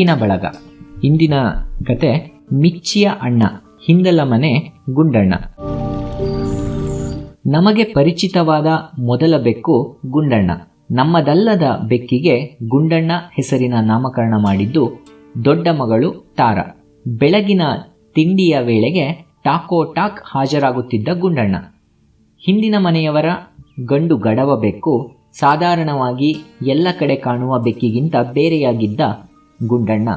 ಬೆಕ್ಕಿನ ಬಳಗ. ಇಂದಿನ ಕತೆ ಮಿಚ್ಚಿಯ ಅಣ್ಣ, ಹಿಂದಲ ಮನೆ ಗುಂಡಣ್ಣ. ನಮಗೆ ಪರಿಚಿತವಾದ ಮೊದಲ ಬೆಕ್ಕು ಗುಂಡಣ್ಣ. ನಮ್ಮದಲ್ಲದ ಬೆಕ್ಕಿಗೆ ಗುಂಡಣ್ಣ ಹೆಸರಿನ ನಾಮಕರಣ ಮಾಡಿದ್ದು ದೊಡ್ಡ ಮಗಳು ತಾರ. ಬೆಳಗಿನ ತಿಂಡಿಯ ವೇಳೆಗೆ ಟಾಕ್ ಹಾಜರಾಗುತ್ತಿದ್ದ ಗುಂಡಣ್ಣ. ಹಿಂದಿನ ಮನೆಯವರ ಗಂಡು ಗಡವ ಬೆಕ್ಕು ಸಾಧಾರಣವಾಗಿ ಎಲ್ಲ ಕಡೆ ಕಾಣುವ ಬೆಕ್ಕಿಗಿಂತ ಬೇರೆಯಾಗಿದ್ದ ಗುಂಡಣ್ಣ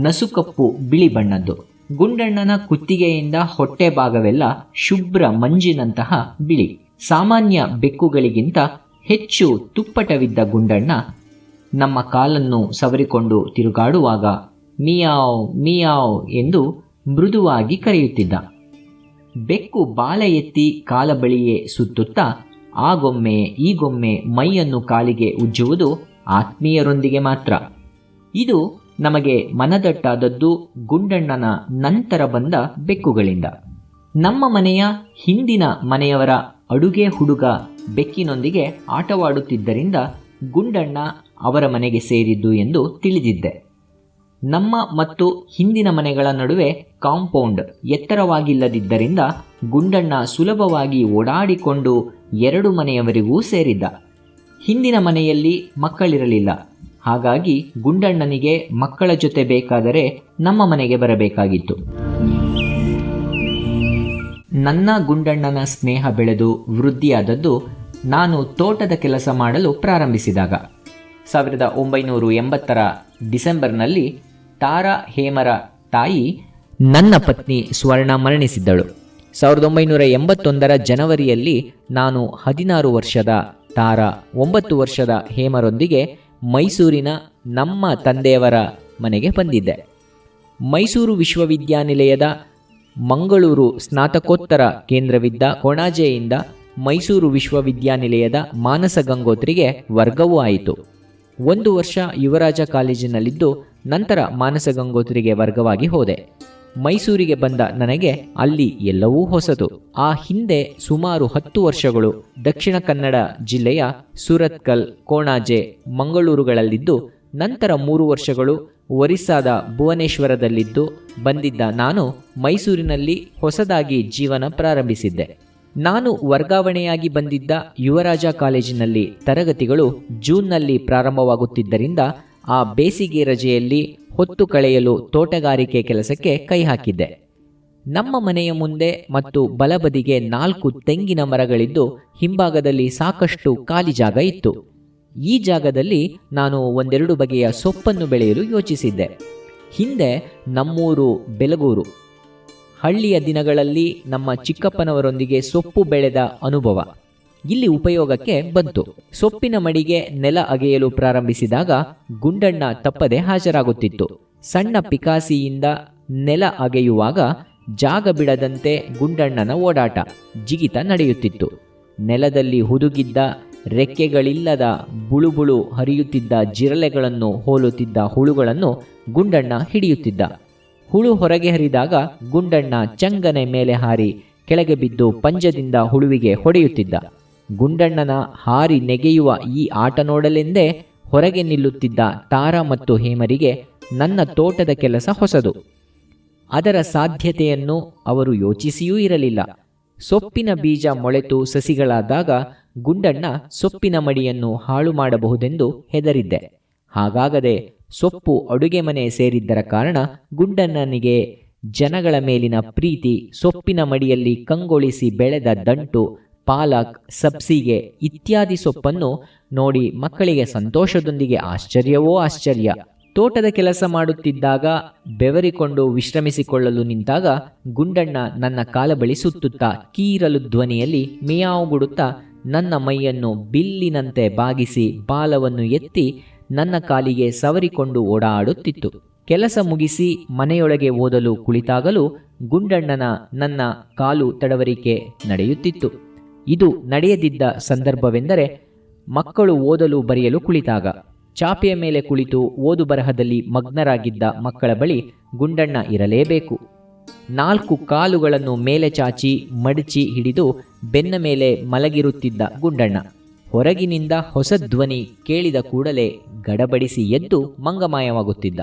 ನಸುಕಪ್ಪು ಬಿಳಿ ಬಣ್ಣದ್ದು. ಗುಂಡಣ್ಣನ ಕುತ್ತಿಗೆಯಿಂದ ಹೊಟ್ಟೆ ಭಾಗವೆಲ್ಲ ಶುಭ್ರ ಮಂಜಿನಂತಹ ಬಿಳಿ. ಸಾಮಾನ್ಯ ಬೆಕ್ಕುಗಳಿಗಿಂತ ಹೆಚ್ಚು ತುಪ್ಪಟವಿದ್ದ ಗುಂಡಣ್ಣ ನಮ್ಮ ಕಾಲನ್ನು ಸವರಿಕೊಂಡು ತಿರುಗಾಡುವಾಗ ಮಿಯಾವ್ ಮಿಯಾವ್ ಎಂದು ಮೃದುವಾಗಿ ಕರೆಯುತ್ತಿದ್ದ. ಬೆಕ್ಕು ಬಾಲ ಎತ್ತಿ ಕಾಲ ಬಳಿಯೇ ಸುತ್ತುತ್ತಾ ಆಗೊಮ್ಮೆ ಈಗೊಮ್ಮೆ ಮೈಯನ್ನು ಕಾಲಿಗೆ ಉಜ್ಜುವುದು ಆತ್ಮೀಯರೊಂದಿಗೆ ಮಾತ್ರ. ಇದು ನಮಗೆ ಮನದಟ್ಟಾದದ್ದು ಗುಂಡಣ್ಣನ ನಂತರ ಬಂದ ಬೆಕ್ಕುಗಳಿಂದ. ನಮ್ಮ ಮನೆಯ ಹಿಂದಿನ ಮನೆಯವರ ಅಡುಗೆ ಹುಡುಗ ಬೆಕ್ಕಿನೊಂದಿಗೆ ಆಟವಾಡುತ್ತಿದ್ದರಿಂದ ಗುಂಡಣ್ಣ ಅವರ ಮನೆಗೆ ಸೇರಿದ್ದು ಎಂದು ತಿಳಿದಿದ್ದೆ. ನಮ್ಮ ಮತ್ತು ಹಿಂದಿನ ಮನೆಗಳ ನಡುವೆ ಕಾಂಪೌಂಡ್ ಎತ್ತರವಾಗಿಲ್ಲದಿದ್ದರಿಂದ ಗುಂಡಣ್ಣ ಸುಲಭವಾಗಿ ಓಡಾಡಿಕೊಂಡು ಎರಡು ಮನೆಯವರಿಗೂ ಸೇರಿದ್ದ. ಹಿಂದಿನ ಮನೆಯಲ್ಲಿ ಮಕ್ಕಳಿರಲಿಲ್ಲ. ಹಾಗಾಗಿ ಗುಂಡಣ್ಣನಿಗೆ ಮಕ್ಕಳ ಜೊತೆ ಬೇಕಾದರೆ ನಮ್ಮ ಮನೆಗೆ ಬರಬೇಕಾಗಿತ್ತು. ನನ್ನ ಗುಂಡಣ್ಣನ ಸ್ನೇಹ ಬೆಳೆದು ವೃದ್ಧಿಯಾದದ್ದು ನಾನು ತೋಟದ ಕೆಲಸ ಮಾಡಲು ಪ್ರಾರಂಭಿಸಿದಾಗ. 1980 ಡಿಸೆಂಬರ್ನಲ್ಲಿ ತಾರಾ ಹೇಮರ ತಾಯಿ ನನ್ನ ಪತ್ನಿ ಸ್ವರ್ಣ ಮರಣಿಸಿದ್ದಳು. 1981 ಜನವರಿಯಲ್ಲಿ ನಾನು 16 ವರ್ಷದ ತಾರಾ 9 ವರ್ಷದ ಹೇಮರೊಂದಿಗೆ ಮೈಸೂರಿನ ನಮ್ಮ ತಂದೆಯವರ ಮನೆಗೆ ಬಂದಿದ್ದೆ. ಮೈಸೂರು ವಿಶ್ವವಿದ್ಯಾನಿಲಯದ ಮಂಗಳೂರು ಸ್ನಾತಕೋತ್ತರ ಕೇಂದ್ರವಿದ್ದ ಕೊಣಾಜೆಯಿಂದ ಮೈಸೂರು ವಿಶ್ವವಿದ್ಯಾನಿಲಯದ ಮಾನಸ ಗಂಗೋತ್ರಿಗೆ ವರ್ಗವೂ ಆಯಿತು. 1 ವರ್ಷ ಯುವರಾಜ ಕಾಲೇಜಿನಲ್ಲಿದ್ದು ನಂತರ ಮಾನಸ ಗಂಗೋತ್ರಿಗೆ ವರ್ಗವಾಗಿ ಹೋದೆ. ಮೈಸೂರಿಗೆ ಬಂದ ನನಗೆ ಅಲ್ಲಿ ಎಲ್ಲವೂ ಹೊಸತು. ಆ ಹಿಂದೆ ಸುಮಾರು 10 ವರ್ಷಗಳು ದಕ್ಷಿಣ ಕನ್ನಡ ಜಿಲ್ಲೆಯ ಸುರತ್ಕಲ್, ಕೊಣಾಜೆ, ಮಂಗಳೂರುಗಳಲ್ಲಿದ್ದು ನಂತರ 3 ವರ್ಷಗಳು ಒರಿಸ್ಸಾದ ಭುವನೇಶ್ವರದಲ್ಲಿದ್ದು ಬಂದಿದ್ದ ನಾನು ಮೈಸೂರಿನಲ್ಲಿ ಹೊಸದಾಗಿ ಜೀವನ ಪ್ರಾರಂಭಿಸಿದ್ದೆ. ನಾನು ವರ್ಗಾವಣೆಯಾಗಿ ಬಂದಿದ್ದ ಯುವರಾಜ ಕಾಲೇಜಿನಲ್ಲಿ ತರಗತಿಗಳು ಜೂನ್ನಲ್ಲಿ ಪ್ರಾರಂಭವಾಗುತ್ತಿದ್ದರಿಂದ ಆ ಬೇಸಿಗೆ ರಜೆಯಲ್ಲಿ ಹೊತ್ತು ಕಳೆಯಲು ತೋಟಗಾರಿಕೆ ಕೆಲಸಕ್ಕೆ ಕೈ ಹಾಕಿದ್ದೆ. ನಮ್ಮ ಮನೆಯ ಮುಂದೆ ಮತ್ತು ಬಲಬದಿಗೆ 4 ತೆಂಗಿನ ಮರಗಳಿದ್ದು ಹಿಂಭಾಗದಲ್ಲಿ ಸಾಕಷ್ಟು ಖಾಲಿ ಜಾಗ ಇತ್ತು. ಈ ಜಾಗದಲ್ಲಿ ನಾನು 1-2 ಬಗೆಯ ಸೊಪ್ಪನ್ನು ಬೆಳೆಯಲು ಯೋಚಿಸಿದ್ದೆ. ಹಿಂದೆ ನಮ್ಮೂರು ಬೆಲಗೂರು. ಹಳ್ಳಿಯ ದಿನಗಳಲ್ಲಿ ನಮ್ಮ ಚಿಕ್ಕಪ್ಪನವರೊಂದಿಗೆ ಸೊಪ್ಪು ಬೆಳೆದ ಅನುಭವ ಇಲ್ಲಿ ಉಪಯೋಗಕ್ಕೆ ಬಂತು. ಸೊಪ್ಪಿನ ಮಡಿಗೆ ನೆಲ ಅಗೆಯಲು ಪ್ರಾರಂಭಿಸಿದಾಗ ಗುಂಡಣ್ಣ ತಪ್ಪದೆ ಹಾಜರಾಗುತ್ತಿತ್ತು. ಸಣ್ಣ ಪಿಕಾಸಿಯಿಂದ ನೆಲ ಅಗೆಯುವಾಗ ಜಾಗ ಬಿಡದಂತೆ ಗುಂಡಣ್ಣನ ಓಡಾಟ, ಜಿಗಿತ ನಡೆಯುತ್ತಿತ್ತು. ನೆಲದಲ್ಲಿ ಹುದುಗಿದ್ದ ರೆಕ್ಕೆಗಳಿಲ್ಲದ ಬುಳುಬುಳು ಹರಿಯುತ್ತಿದ್ದ ಜಿರಳೆಗಳನ್ನು ಹೋಲುತ್ತಿದ್ದ ಹುಳುಗಳನ್ನು ಗುಂಡಣ್ಣ ಹಿಡಿಯುತ್ತಿದ್ದ. ಹುಳು ಹೊರಗೆ ಹರಿದಾಗ ಗುಂಡಣ್ಣ ಚಂಗನೆ ಮೇಲೆ ಹಾರಿ ಕೆಳಗೆ ಬಿದ್ದು ಪಂಜದಿಂದ ಹುಳುವಿಗೆ ಹೊಡೆಯುತ್ತಿದ್ದ. ಗುಂಡಣ್ಣನ ಹಾರಿ ನೆಗೆಯುವ ಈ ಆಟ ನೋಡಲೆಂದೇ ಹೊರಗೆ ನಿಲ್ಲುತ್ತಿದ್ದ ತಾರಾ ಮತ್ತು ಹೇಮರಿಗೆ ನನ್ನ ತೋಟದ ಕೆಲಸ ಹೊಸದು. ಅದರ ಸಾಧ್ಯತೆಯನ್ನು ಅವರು ಯೋಚಿಸಿಯೂ ಇರಲಿಲ್ಲ. ಸೊಪ್ಪಿನ ಬೀಜ ಮೊಳೆತು ಸಸಿಗಳಾದಾಗ ಗುಂಡಣ್ಣ ಸೊಪ್ಪಿನ ಮಡಿಯನ್ನು ಹಾಳು ಮಾಡಬಹುದೆಂದು ಹೆದರಿದ್ದೆ. ಹಾಗಾಗದೆ ಸೊಪ್ಪು ಅಡುಗೆ ಮನೆ ಸೇರಿದ್ದರ ಕಾರಣ ಗುಂಡಣ್ಣನಿಗೆ ಜನಗಳ ಮೇಲಿನ ಪ್ರೀತಿ, ಸೊಪ್ಪಿನ ಮಡಿಯಲ್ಲಿ ಕಂಗೊಳಿಸಿ ಬೆಳೆದ ದಂಟು, ಪಾಲಕ್, ಸಬ್ಸಿಗೆ ಇತ್ಯಾದಿ ಸೊಪ್ಪನ್ನು ನೋಡಿ ಮಕ್ಕಳಿಗೆ ಸಂತೋಷದೊಂದಿಗೆ ಆಶ್ಚರ್ಯವೋ ಆಶ್ಚರ್ಯ. ತೋಟದ ಕೆಲಸ ಮಾಡುತ್ತಿದ್ದಾಗ ಬೆವರಿಕೊಂಡು ವಿಶ್ರಮಿಸಿಕೊಳ್ಳಲು ನಿಂತಾಗ ಗುಂಡಣ್ಣ ನನ್ನ ಕಾಲ ಬಳಿ ಸುತ್ತುತ್ತಾ ಕೀರಲು ಧ್ವನಿಯಲ್ಲಿ ಮಿಯಾವ್ ಗುಡುತ್ತಾ ನನ್ನ ಮೈಯನ್ನು ಬಿಲ್ಲಿನಂತೆ ಬಾಗಿಸಿ ಬಾಲವನ್ನು ಎತ್ತಿ ನನ್ನ ಕಾಲಿಗೆ ಸವರಿಕೊಂಡು ಓಡಾಡುತ್ತಿತ್ತು. ಕೆಲಸ ಮುಗಿಸಿ ಮನೆಯೊಳಗೆ ಓದಲು ಕುಳಿತಾಗಲೂ ಗುಂಡಣ್ಣನ ನನ್ನ ಕಾಲು ತಡವರಿಕೆ ನಡೆಯುತ್ತಿತ್ತು. ಇದು ನಡೆಯದಿದ್ದ ಸಂದರ್ಭವೆಂದರೆ ಮಕ್ಕಳು ಓದಲು ಬರೆಯಲು ಕುಳಿತಾಗ. ಚಾಪೆಯ ಮೇಲೆ ಕುಳಿತು ಓದು ಬರಹದಲ್ಲಿ ಮಗ್ನರಾಗಿದ್ದ ಮಕ್ಕಳ ಬಳಿ ಗುಂಡಣ್ಣ ಇರಲೇಬೇಕು. 4 ಕಾಲುಗಳನ್ನು ಮೇಲೆ ಚಾಚಿ ಮಡಚಿ ಹಿಡಿದು ಬೆನ್ನ ಮೇಲೆ ಮಲಗಿರುತ್ತಿದ್ದ ಗುಂಡಣ್ಣ ಹೊರಗಿನಿಂದ ಹೊಸ ಧ್ವನಿ ಕೇಳಿದ ಕೂಡಲೇ ಗಡಬಡಿಸಿ ಎದ್ದು ಮಂಗಮಾಯವಾಗುತ್ತಿದ್ದ.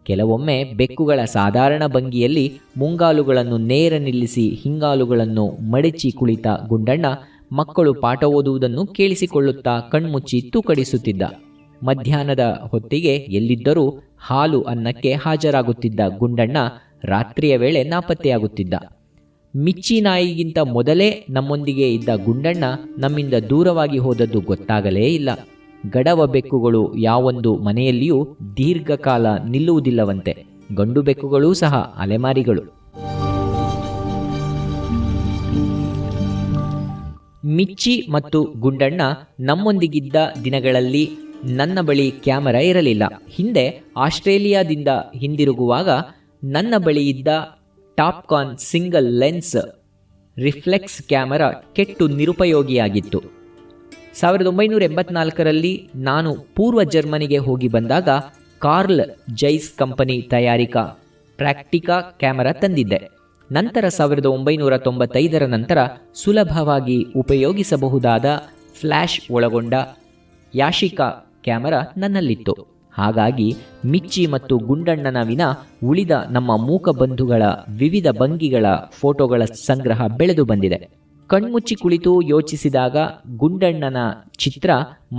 ಕೆಲವೊಮ್ಮೆ ಬೆಕ್ಕುಗಳ ಸಾಧಾರಣ ಭಂಗಿಯಲ್ಲಿ ಮುಂಗಾಲುಗಳನ್ನು ನೇರ ನಿಲ್ಲಿಸಿ ಹಿಂಗಾಲುಗಳನ್ನು ಮಡಚಿ ಕುಳಿತ ಗುಂಡಣ್ಣ ಮಕ್ಕಳು ಪಾಠ ಓದುವುದನ್ನು ಕೇಳಿಸಿಕೊಳ್ಳುತ್ತಾ ಕಣ್ಮುಚ್ಚಿ ತೂಕಡಿಸುತ್ತಿದ್ದ. ಮಧ್ಯಾಹ್ನದ ಹೊತ್ತಿಗೆ ಎಲ್ಲಿದ್ದರೂ ಹಾಲು ಅನ್ನಕ್ಕೆ ಹಾಜರಾಗುತ್ತಿದ್ದ ಗುಂಡಣ್ಣ ರಾತ್ರಿಯ ವೇಳೆ ನಾಪತ್ತೆಯಾಗುತ್ತಿದ್ದ. ಮಿಚ್ಚಿ ನಾಯಿಗಿಂತ ಮೊದಲೇ ನಮ್ಮೊಂದಿಗೆ ಇದ್ದ ಗುಂಡಣ್ಣ ನಮ್ಮಿಂದ ದೂರವಾಗಿ ಹೋದದ್ದು ಗೊತ್ತಾಗಲೇ ಇಲ್ಲ. ಗಡವ ಬೆಕ್ಕುಗಳು ಯಾವೊಂದು ಮನೆಯಲ್ಲಿಯೂ ದೀರ್ಘಕಾಲ ನಿಲ್ಲುವುದಿಲ್ಲವಂತೆ. ಗಂಡು ಬೆಕ್ಕುಗಳೂ ಸಹ ಅಲೆಮಾರಿಗಳು. ಮಿಚ್ಚಿ ಮತ್ತು ಗುಂಡಣ್ಣ ನಮ್ಮೊಂದಿಗಿದ್ದ ದಿನಗಳಲ್ಲಿ ನನ್ನ ಬಳಿ ಕ್ಯಾಮರಾ ಇರಲಿಲ್ಲ. ಹಿಂದೆ ಆಸ್ಟ್ರೇಲಿಯಾದಿಂದ ಹಿಂದಿರುಗುವಾಗ ನನ್ನ ಬಳಿ ಇದ್ದ ಟಾಪ್ಕಾನ್ ಸಿಂಗಲ್ ಲೆನ್ಸ್ ರಿಫ್ಲೆಕ್ಸ್ ಕ್ಯಾಮರಾ ಕೆಟ್ಟು ನಿರುಪಯೋಗಿಯಾಗಿತ್ತು. 1984ರಲ್ಲಿ ನಾನು ಪೂರ್ವ ಜರ್ಮನಿಗೆ ಹೋಗಿ ಬಂದಾಗ ಕಾರ್ಲ್ ಜೈಸ್ ಕಂಪನಿ ತಯಾರಿಕಾ ಪ್ರಾಕ್ಟಿಕಾ ಕ್ಯಾಮರಾ ತಂದಿದ್ದೆ. ನಂತರ 1995ರ ನಂತರ ಸುಲಭವಾಗಿ ಉಪಯೋಗಿಸಬಹುದಾದ ಫ್ಲ್ಯಾಶ್ ಒಳಗೊಂಡ ಯಾಶಿಕಾ ಕ್ಯಾಮರಾ ನನ್ನಲ್ಲಿತ್ತು. ಹಾಗಾಗಿ ಮಿಚ್ಚಿ ಮತ್ತು ಗುಂಡಣ್ಣನ ವಿನ ಉಳಿದ ನಮ್ಮ ಮೂಕ ಬಂಧುಗಳ ವಿವಿಧ ಭಂಗಿಗಳ ಫೋಟೋಗಳ ಸಂಗ್ರಹ ಬೆಳೆದು ಬಂದಿದೆ. ಕಣ್ಮುಚ್ಚಿ ಕುಳಿತು ಯೋಚಿಸಿದಾಗ ಗುಂಡಣ್ಣನ ಚಿತ್ರ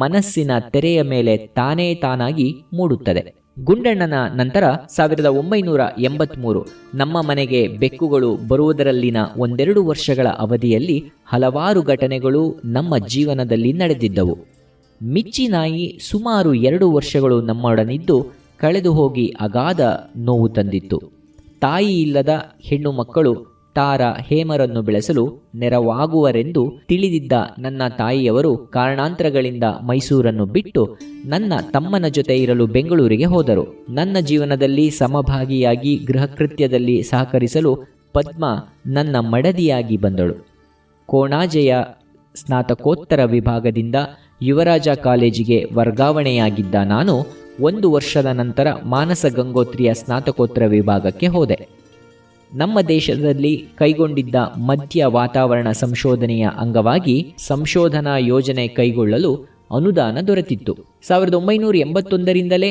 ಮನಸ್ಸಿನ ತೆರೆಯ ಮೇಲೆ ತಾನೇ ತಾನಾಗಿ ಮೂಡುತ್ತದೆ. ಗುಂಡಣ್ಣನ ನಂತರ 1983 ನಮ್ಮ ಮನೆಗೆ ಬೆಕ್ಕುಗಳು ಬರುವುದರಲ್ಲಿನ 1-2 ವರ್ಷಗಳ ಅವಧಿಯಲ್ಲಿ ಹಲವಾರು ಘಟನೆಗಳು ನಮ್ಮ ಜೀವನದಲ್ಲಿ ನಡೆದಿದ್ದವು. ಮಿಚ್ಚಿ ನಾಯಿ ಸುಮಾರು 2 ವರ್ಷಗಳು ನಮ್ಮೊಡನಿದ್ದು ಕಳೆದು ಹೋಗಿ ಅಗಾಧ ನೋವು ತಂದಿತ್ತು. ತಾಯಿ ಇಲ್ಲದ ಹೆಣ್ಣು ಮಕ್ಕಳು ತಾರಾ ಹೇಮರನ್ನು ಬೆಳೆಸಲು ನೆರವಾಗುವರೆಂದು ತಿಳಿದಿದ್ದ ನನ್ನ ತಾಯಿಯವರು ಕಾರಣಾಂತರಗಳಿಂದ ಮೈಸೂರನ್ನು ಬಿಟ್ಟು ನನ್ನ ತಮ್ಮನ ಜೊತೆ ಇರಲು ಬೆಂಗಳೂರಿಗೆ ಹೋದರು. ನನ್ನ ಜೀವನದಲ್ಲಿ ಸಮಭಾಗಿಯಾಗಿ ಗೃಹ ಕೃತ್ಯದಲ್ಲಿ ಸಹಕರಿಸಲು ಪದ್ಮ ನನ್ನ ಮಡದಿಯಾಗಿ ಬಂದಳು. ಕೋಣಾಜೆಯ ಸ್ನಾತಕೋತ್ತರ ವಿಭಾಗದಿಂದ ಯುವರಾಜ ಕಾಲೇಜಿಗೆ ವರ್ಗಾವಣೆಯಾಗಿದ್ದ ನಾನು 1 ವರ್ಷದ ನಂತರ ಮಾನಸ ಗಂಗೋತ್ರಿಯ ಸ್ನಾತಕೋತ್ತರ ವಿಭಾಗಕ್ಕೆ ಹೋದೆ. ನಮ್ಮ ದೇಶದಲ್ಲಿ ಕೈಗೊಂಡಿದ್ದ ಮಧ್ಯ ವಾತಾವರಣ ಸಂಶೋಧನೆಯ ಅಂಗವಾಗಿ ಸಂಶೋಧನಾ ಯೋಜನೆ ಕೈಗೊಳ್ಳಲು ಅನುದಾನ ದೊರೆತಿತ್ತು. 1981ರಿಂದಲೇ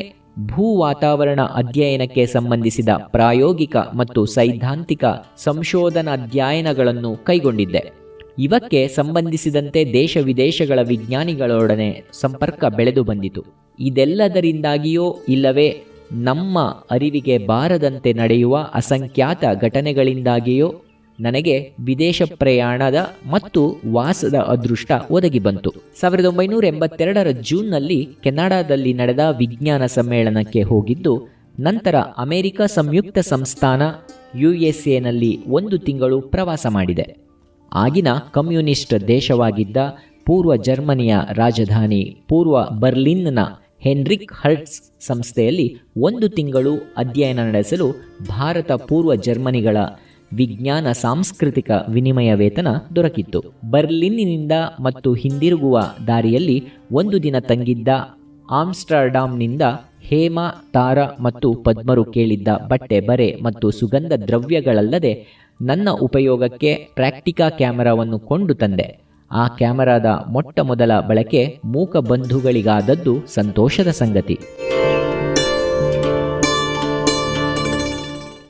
ಭೂ ವಾತಾವರಣ ಅಧ್ಯಯನಕ್ಕೆ ಸಂಬಂಧಿಸಿದ ಪ್ರಾಯೋಗಿಕ ಮತ್ತು ಸೈದ್ಧಾಂತಿಕ ಸಂಶೋಧನಾಧ್ಯಯನಗಳನ್ನು ಕೈಗೊಂಡಿದ್ದೆ. ಇವಕ್ಕೆ ಸಂಬಂಧಿಸಿದಂತೆ ದೇಶ ವಿದೇಶಗಳ ವಿಜ್ಞಾನಿಗಳೊಡನೆ ಸಂಪರ್ಕ ಬೆಳೆದು ಬಂದಿತು. ಇದೆಲ್ಲದರಿಂದಾಗಿಯೋ ಇಲ್ಲವೇ ನಮ್ಮ ಅರಿವಿಗೆ ಬಾರದಂತೆ ನಡೆಯುವ ಅಸಂಖ್ಯಾತ ಘಟನೆಗಳಿಂದಾಗಿಯೋ ನನಗೆ ವಿದೇಶ ಪ್ರಯಾಣದ ಮತ್ತು ವಾಸದ ಅದೃಷ್ಟ ಒದಗಿ ಬಂತು. 1982ರ ಜೂನ್ನಲ್ಲಿ ಕೆನಡಾದಲ್ಲಿ ನಡೆದ ವಿಜ್ಞಾನ ಸಮ್ಮೇಳನಕ್ಕೆ ಹೋಗಿದ್ದು, ನಂತರ ಅಮೆರಿಕ ಸಂಯುಕ್ತ ಸಂಸ್ಥಾನ USA 1 ತಿಂಗಳು ಪ್ರವಾಸ ಮಾಡಿದೆ. ಆಗಿನ ಕಮ್ಯುನಿಸ್ಟ್ ದೇಶವಾಗಿದ್ದ ಪೂರ್ವ ಜರ್ಮನಿಯ ರಾಜಧಾನಿ ಪೂರ್ವ ಬರ್ಲಿನ್ನ ಹೆನ್ರಿಕ್ ಹರ್ಟ್ಸ್ ಸಂಸ್ಥೆಯಲ್ಲಿ 1 ತಿಂಗಳು ಅಧ್ಯಯನ ನಡೆಸಲು ಭಾರತ ಪೂರ್ವ ಜರ್ಮನಿಗಳ ವಿಜ್ಞಾನ ಸಾಂಸ್ಕೃತಿಕ ವಿನಿಮಯ ವೇತನ ದೊರಕಿತ್ತು. ಬರ್ಲಿನ್ನಿನಿಂದ ಮತ್ತು ಹಿಂದಿರುಗುವ ದಾರಿಯಲ್ಲಿ 1 ದಿನ ತಂಗಿದ್ದ ಆಮ್ಸ್ಟರ್ಡಾಮ್ನಿಂದ ಹೇಮ, ತಾರ ಮತ್ತು ಪದ್ಮರು ಕೇಳಿದ್ದ ಬಟ್ಟೆ, ಬರೆ ಮತ್ತು ಸುಗಂಧ ದ್ರವ್ಯಗಳಲ್ಲದೆ ನನ್ನ ಉಪಯೋಗಕ್ಕೆ ಪ್ರಾಕ್ಟಿಕಾ ಕ್ಯಾಮರಾವನ್ನು ಕೊಂಡು ತಂದೆ. ಆ ಕ್ಯಾಮರಾದ ಮೊಟ್ಟ ಮೊದಲ ಬಳಕೆ ಮೂಕ ಬಂಧುಗಳಿಗಾದದ್ದು ಸಂತೋಷದ ಸಂಗತಿ.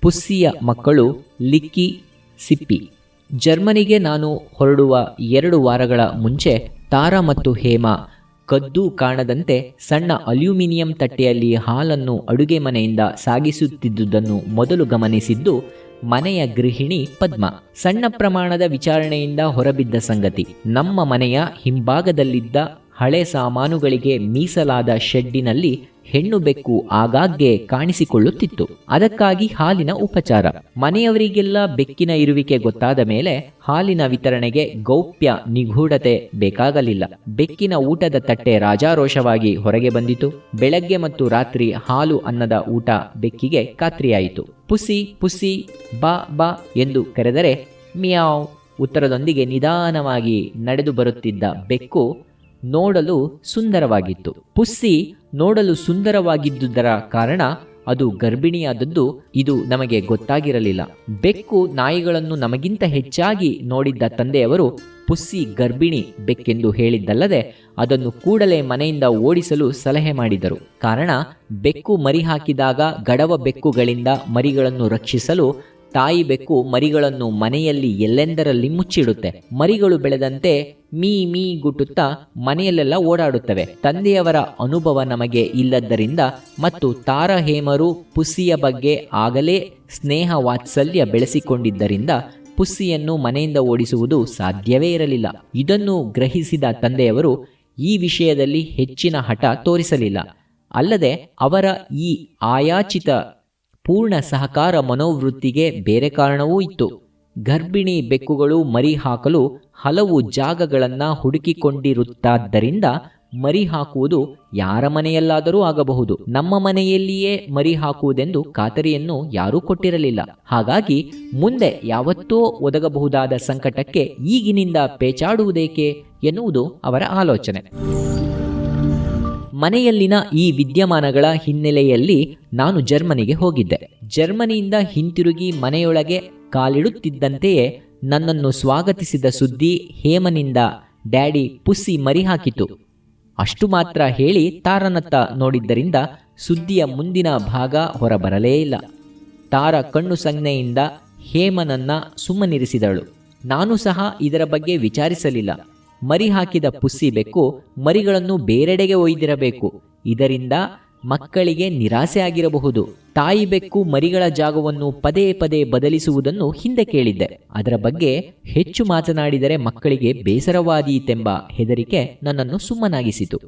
ಪುಸ್ಸಿಯ ಮಕ್ಕಳು ಲಿಕ್ಕಿ, ಸಿಪ್ಪಿ. ಜರ್ಮನಿಗೆ ನಾನು ಹೊರಡುವ 2 ವಾರಗಳ ಮುಂಚೆ ತಾರಾ ಮತ್ತು ಹೇಮ ಕದ್ದು ಕಾಣದಂತೆ ಸಣ್ಣ ಅಲ್ಯೂಮಿನಿಯಂ ತಟ್ಟೆಯಲ್ಲಿ ಹಾಲನ್ನು ಅಡುಗೆ ಮನೆಯಿಂದ ಸಾಗಿಸುತ್ತಿದ್ದುದನ್ನು ಮೊದಲು ಗಮನಿಸಿದ್ದು ಮನೆಯ ಗೃಹಿಣಿ ಪದ್ಮ. ಸಣ್ಣ ಪ್ರಮಾಣದ ವಿಚಾರಣೆಯಿಂದ ಹೊರಬಿದ್ದ ಸಂಗತಿ, ನಮ್ಮ ಮನೆಯ ಹಿಂಭಾಗದಲ್ಲಿದ್ದ ಹಳೆ ಸಾಮಾನುಗಳಿಗೆ ಮೀಸಲಾದ ಶೆಡ್ಡಿನಲ್ಲಿ ಹೆಣ್ಣು ಬೆಕ್ಕು ಆಗಾಗ್ಗೆ ಕಾಣಿಸಿಕೊಳ್ಳುತ್ತಿತ್ತು. ಅದಕ್ಕಾಗಿ ಹಾಲಿನ ಉಪಚಾರ. ಮನೆಯವರಿಗೆಲ್ಲ ಬೆಕ್ಕಿನ ಇರುವಿಕೆ ಗೊತ್ತಾದ ಮೇಲೆ ಹಾಲಿನ ವಿತರಣೆಗೆ ಗೌಪ್ಯ ನಿಗೂಢತೆ ಬೇಕಾಗಲಿಲ್ಲ. ಬೆಕ್ಕಿನ ಊಟದ ತಟ್ಟೆ ರಾಜಾರೋಷವಾಗಿ ಹೊರಗೆ ಬಂದಿತು. ಬೆಳಗ್ಗೆ ಮತ್ತು ರಾತ್ರಿ ಹಾಲು ಅನ್ನದ ಊಟ ಬೆಕ್ಕಿಗೆ ಖಾತ್ರಿಯಾಯಿತು. ಪುಸಿ ಪುಸಿ ಬಾ ಬಾ ಎಂದು ಕರೆದರೆ ಮಿಯಾವ್ ಉತ್ತರದೊಂದಿಗೆ ನಿಧಾನವಾಗಿ ನಡೆದು ಬರುತ್ತಿದ್ದ ಬೆಕ್ಕು ನೋಡಲು ಸುಂದರವಾಗಿತ್ತು. ಪುಸ್ಸಿ ನೋಡಲು ಸುಂದರವಾಗಿದ್ದುದರ ಕಾರಣ ಅದು ಗರ್ಭಿಣಿಯಾದದ್ದು ಇದು ನಮಗೆ ಗೊತ್ತಾಗಿರಲಿಲ್ಲ. ಬೆಕ್ಕು ನಾಯಿಗಳನ್ನು ನಮಗಿಂತ ಹೆಚ್ಚಾಗಿ ನೋಡಿದ್ದ ತಂದೆಯವರು ಪುಸ್ಸಿ ಗರ್ಭಿಣಿ ಬೆಕ್ಕೆಂದು ಹೇಳಿದ್ದಲ್ಲದೆ ಅದನ್ನು ಕೂಡಲೇ ಮನೆಯಿಂದ ಓಡಿಸಲು ಸಲಹೆ ಮಾಡಿದರು. ಕಾರಣ, ಬೆಕ್ಕು ಮರಿ ಹಾಕಿದಾಗ ಗಡವ ಬೆಕ್ಕುಗಳಿಂದ ಮರಿಗಳನ್ನು ರಕ್ಷಿಸಲು ತಾಯಿ ಬೆಕ್ಕು ಮರಿಗಳನ್ನು ಮನೆಯಲ್ಲಿ ಎಲ್ಲೆಂದರಲ್ಲಿ ಮುಚ್ಚಿಡುತ್ತೆ. ಮರಿಗಳು ಬೆಳೆದಂತೆ ಮೀ ಮೀ ಗುಟ್ಟುತ್ತಾ ಮನೆಯಲ್ಲೆಲ್ಲ ಓಡಾಡುತ್ತವೆ. ತಂದೆಯವರ ಅನುಭವ ನಮಗೆ ಇಲ್ಲದ್ದರಿಂದ ಮತ್ತು ತಾರಾ ಹೇಮರು ಪುಸ್ಸಿಯ ಬಗ್ಗೆ ಆಗಲೇ ಸ್ನೇಹ ವಾತ್ಸಲ್ಯ ಬೆಳೆಸಿಕೊಂಡಿದ್ದರಿಂದ ಪುಸ್ಸಿಯನ್ನು ಮನೆಯಿಂದ ಓಡಿಸುವುದು ಸಾಧ್ಯವೇ ಇರಲಿಲ್ಲ. ಇದನ್ನು ಗ್ರಹಿಸಿದ ತಂದೆಯವರು ಈ ವಿಷಯದಲ್ಲಿ ಹೆಚ್ಚಿನ ಹಠ ತೋರಿಸಲಿಲ್ಲ. ಅಲ್ಲದೆ ಅವರ ಈ ಆಯಾಚಿತ ಪೂರ್ಣ ಸಹಕಾರ ಮನೋವೃತ್ತಿಗೆ ಬೇರೆ ಕಾರಣವೂ ಇತ್ತು. ಗರ್ಭಿಣಿ ಬೆಕ್ಕುಗಳು ಮರಿ ಹಾಕಲು ಹಲವು ಜಾಗಗಳನ್ನು ಹುಡುಕಿಕೊಂಡಿರುತ್ತಾದ್ದರಿಂದ ಮರಿ ಹಾಕುವುದು ಯಾರ ಮನೆಯಲ್ಲಾದರೂ ಆಗಬಹುದು. ನಮ್ಮ ಮನೆಯಲ್ಲಿಯೇ ಮರಿ ಹಾಕುವುದೆಂದು ಖಾತರಿಯನ್ನು ಯಾರೂ ಕೊಟ್ಟಿರಲಿಲ್ಲ. ಹಾಗಾಗಿ ಮುಂದೆ ಯಾವತ್ತೋ ಒದಗಬಹುದಾದ ಸಂಕಟಕ್ಕೆ ಈಗಿನಿಂದ ಪೇಚಾಡುವುದೇಕೆ ಎನ್ನುವುದು ಅವರ ಆಲೋಚನೆ. ಮನೆಯಲ್ಲಿನ ಈ ವಿದ್ಯಮಾನಗಳ ಹಿನ್ನೆಲೆಯಲ್ಲಿ ನಾನು ಜರ್ಮನಿಗೆ ಹೋಗಿದ್ದೆ. ಜರ್ಮನಿಯಿಂದ ಹಿಂತಿರುಗಿ ಮನೆಯೊಳಗೆ ಕಾಲಿಡುತ್ತಿದ್ದಂತೆಯೇ ನನ್ನನ್ನು ಸ್ವಾಗತಿಸಿದ ಸುದ್ದಿ ಹೇಮನಿಂದ ಡ್ಯಾಡಿ ಪುಸ್ಸಿ ಮರಿ ಹಾಕಿತು. ಅಷ್ಟು ಮಾತ್ರ ಹೇಳಿ ತಾರನತ್ತ ನೋಡಿದ್ದರಿಂದ ಸುದ್ದಿಯ ಮುಂದಿನ ಭಾಗ ಹೊರಬರಲೇ ಇಲ್ಲ. ತಾರ ಕಣ್ಣು ಸಂಜ್ಞೆಯಿಂದ ಹೇಮನನ್ನ ಸುಮ್ಮನಿರಿಸಿದಳು. ನಾನು ಸಹ ಇದರ ಬಗ್ಗೆ ವಿಚಾರಿಸಲಿಲ್ಲ. ಮರಿ ಹಾಕಿದ ಪುಸ್ಸಿ ಬೆಕ್ಕು ಮರಿಗಳನ್ನು ಬೇರೆಡೆಗೆ ಒಯ್ದಿರಬೇಕು. ಇದರಿಂದ ಮಕ್ಕಳಿಗೆ ನಿರಾಸೆ ಆಗಿರಬಹುದು. ತಾಯಿ ಬೆಕ್ಕು ಮರಿಗಳ ಜಾಗವನ್ನು ಪದೇ ಪದೇ ಬದಲಿಸುವುದನ್ನು ಹಿಂದೆ ಕೇಳಿದ್ದೆ. ಅದರ ಬಗ್ಗೆ ಹೆಚ್ಚು ಮಾತನಾಡಿದರೆ ಮಕ್ಕಳಿಗೆ ಬೇಸರವಾದೀತೆಂಬ ಹೆದರಿಕೆ ನನ್ನನ್ನು ಸುಮ್ಮನಾಗಿಸಿತು.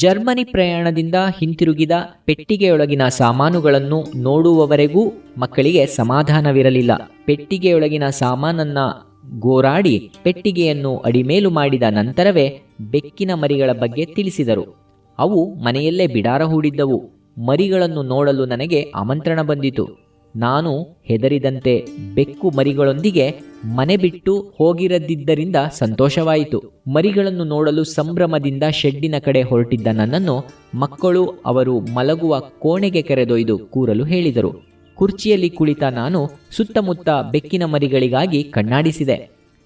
ಜರ್ಮನಿ ಪ್ರಯಾಣದಿಂದ ಹಿಂತಿರುಗಿದ ಪೆಟ್ಟಿಗೆಯೊಳಗಿನ ಸಾಮಾನುಗಳನ್ನು ನೋಡುವವರೆಗೂ ಮಕ್ಕಳಿಗೆ ಸಮಾಧಾನವಿರಲಿಲ್ಲ. ಪೆಟ್ಟಿಗೆಯೊಳಗಿನ ಸಾಮಾನನ್ನ ಗೋರಾಡಿ ಪೆಟ್ಟಿಗೆಯನ್ನು ಅಡಿಮೇಲು ಮಾಡಿದ ನಂತರವೇ ಬೆಕ್ಕಿನ ಮರಿಗಳ ಬಗ್ಗೆ ತಿಳಿಸಿದರು. ಅವು ಮನೆಯಲ್ಲೇ ಬಿಡಾರ ಹೂಡಿದ್ದವು. ಮರಿಗಳನ್ನು ನೋಡಲು ನನಗೆ ಆಮಂತ್ರಣ ಬಂದಿತು. ನಾನು ಹೆದರಿದಂತೆ ಬೆಕ್ಕು ಮರಿಗಳೊಂದಿಗೆ ಮನೆ ಬಿಟ್ಟು ಹೋಗಿರದಿದ್ದರಿಂದ ಸಂತೋಷವಾಯಿತು. ಮರಿಗಳನ್ನು ನೋಡಲು ಸಂಭ್ರಮದಿಂದ ಶೆಡ್ಡಿನ ಕಡೆ ಹೊರಟಿದ್ದ ನನ್ನನ್ನು ಮಕ್ಕಳು ಅವರು ಮಲಗುವ ಕೋಣೆಗೆ ಕರೆದೊಯ್ದು ಕೂರಲು ಹೇಳಿದರು. ಕುರ್ಚಿಯಲ್ಲಿ ಕುಳಿತ ನಾನು ಸುತ್ತಮುತ್ತ ಬೆಕ್ಕಿನ ಮರಿಗಳಿಗಾಗಿ ಕಣ್ಣಾಡಿಸಿದೆ.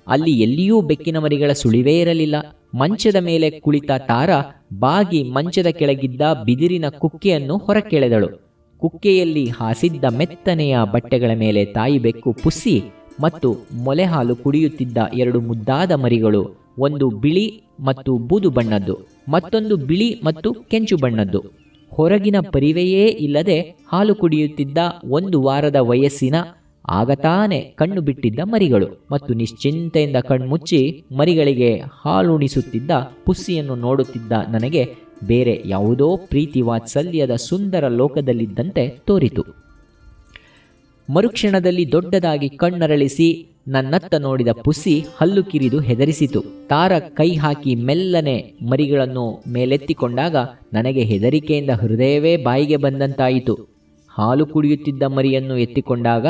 ಅಲ್ಲಿ ಎಲ್ಲಿಯೂ ಬೆಕ್ಕಿನ ಮರಿಗಳ ಸುಳಿವೇ ಇರಲಿಲ್ಲ. ಮಂಚದ ಮೇಲೆ ಕುಳಿತ ತಾರ ಬಾಗಿ ಮಂಚದ ಕೆಳಗಿದ್ದ ಬಿದಿರಿನ ಕುಕ್ಕೆಯನ್ನು ಹೊರಕೆಳೆದಳು. ಕುಕ್ಕೆಯಲ್ಲಿ ಹಾಸಿದ್ದ ಮೆತ್ತನೆಯ ಬಟ್ಟೆಗಳ ಮೇಲೆ ತಾಯಿ ಬೆಕ್ಕು ಪುಸ್ಸಿ ಮತ್ತು ಮೊಲೆ ಹಾಲು ಕುಡಿಯುತ್ತಿದ್ದ ಎರಡು ಮುದ್ದಾದ ಮರಿಗಳು, ಒಂದು ಬಿಳಿ ಮತ್ತು ಬೂದು ಬಣ್ಣದ್ದು, ಮತ್ತೊಂದು ಬಿಳಿ ಮತ್ತು ಕೆಂಚು ಬಣ್ಣದ್ದು. ಹೊರಗಿನ ಪರಿವೆಯೇ ಇಲ್ಲದೆ ಹಾಲು ಕುಡಿಯುತ್ತಿದ್ದ 1 ವಾರದ ವಯಸ್ಸಿನ ಆಗತಾನೆ ಕಣ್ಣು ಬಿಟ್ಟಿದ್ದ ಮರಿಗಳು ಮತ್ತು ನಿಶ್ಚಿಂತೆಯಿಂದ ಕಣ್ಮುಚ್ಚಿ ಮರಿಗಳಿಗೆ ಹಾಲುಣಿಸುತ್ತಿದ್ದ ಪುಸ್ಸಿಯನ್ನು ನೋಡುತ್ತಿದ್ದ ನನಗೆ ಬೇರೆ ಯಾವುದೋ ಪ್ರೀತಿ ವಾತ್ಸಲ್ಯದ ಸುಂದರ ಲೋಕದಲ್ಲಿದ್ದಂತೆ ತೋರಿತು. ಮರುಕ್ಷಣದಲ್ಲಿ ದೊಡ್ಡದಾಗಿ ಕಣ್ಣರಳಿಸಿ ನನ್ನತ್ತ ನೋಡಿದ ಪುಸ್ಸಿ ಹಲ್ಲು ಕಿರಿದು ಹೆದರಿಸಿತು. ತಾರ ಕೈ ಹಾಕಿ ಮೆಲ್ಲನೆ ಮರಿಗಳನ್ನು ಮೇಲೆತ್ತಿಕೊಂಡಾಗ ನನಗೆ ಹೆದರಿಕೆಯಿಂದ ಹೃದಯವೇ ಬಾಯಿಗೆ ಬಂದಂತಾಯಿತು. ಹಾಲು ಕುಡಿಯುತ್ತಿದ್ದ ಮರಿಯನ್ನು ಎತ್ತಿಕೊಂಡಾಗ